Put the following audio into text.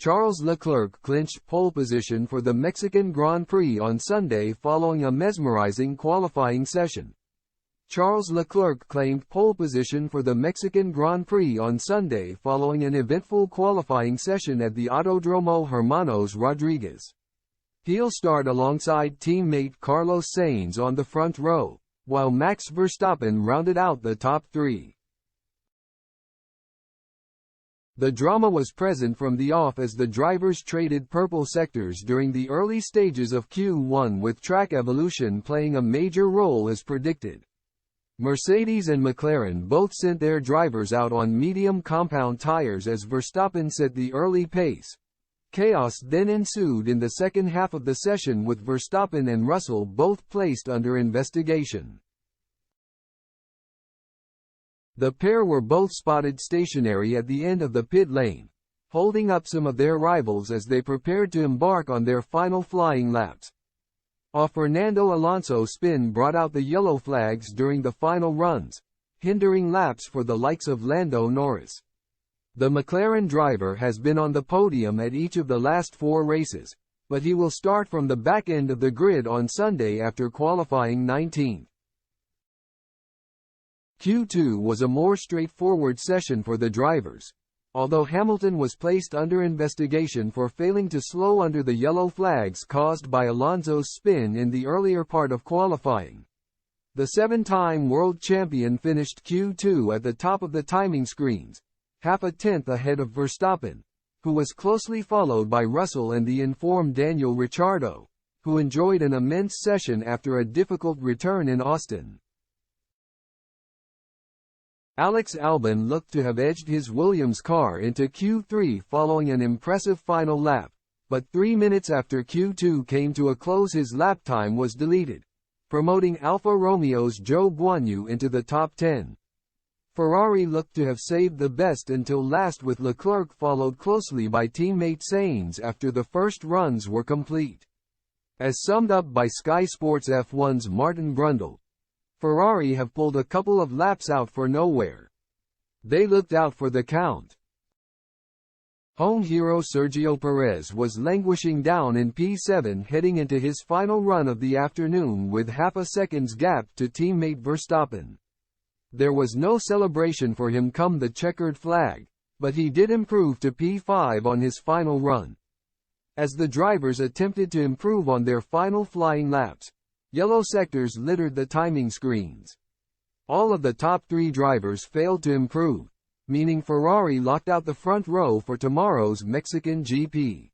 Charles Leclerc clinched pole position for the Mexican Grand Prix on Sunday following a mesmerizing qualifying session. Charles Leclerc claimed pole position for the Mexican Grand Prix on Sunday following an eventful qualifying session at the Autodromo Hermanos Rodriguez. He'll start alongside teammate Carlos Sainz on the front row, while Max Verstappen rounded out the top three. The drama was present from the off as the drivers traded purple sectors during the early stages of Q1, with track evolution playing a major role as predicted. Mercedes and McLaren both sent their drivers out on medium compound tires as Verstappen set the early pace. Chaos then ensued in the second half of the session, with Verstappen and Russell both placed under investigation. The pair were both spotted stationary at the end of the pit lane, holding up some of their rivals as they prepared to embark on their final flying laps. A Fernando Alonso spin brought out the yellow flags during the final runs, hindering laps for the likes of Lando Norris. The McLaren driver has been on the podium at each of the last 4 races, but he will start from the back end of the grid on Sunday after qualifying 19th. Q2 was a more straightforward session for the drivers. Although Hamilton was placed under investigation for failing to slow under the yellow flags caused by Alonso's spin in the earlier part of qualifying, the 7-time world champion finished Q2 at the top of the timing screens, half a tenth ahead of Verstappen, who was closely followed by Russell and the informed Daniel Ricciardo, who enjoyed an immense session after a difficult return in Austin. Alex Albon looked to have edged his Williams car into Q3 following an impressive final lap, but 3 minutes after Q2 came to a close his lap time was deleted, promoting Alfa Romeo's Zhou Guanyu into the top 10. Ferrari looked to have saved the best until last, with Leclerc followed closely by teammate Sainz after the first runs were complete. As summed up by Sky Sports F1's Martin Brundle, Ferrari have pulled a couple of laps out for nowhere. They looked out for the count. Home hero Sergio Perez was languishing down in P7 heading into his final run of the afternoon with half a second's gap to teammate Verstappen. There was no celebration for him come the checkered flag, but he did improve to P5 on his final run. As the drivers attempted to improve on their final flying laps, yellow sectors littered the timing screens. All of the top 3 drivers failed to improve, meaning Ferrari locked out the front row for tomorrow's Mexican GP.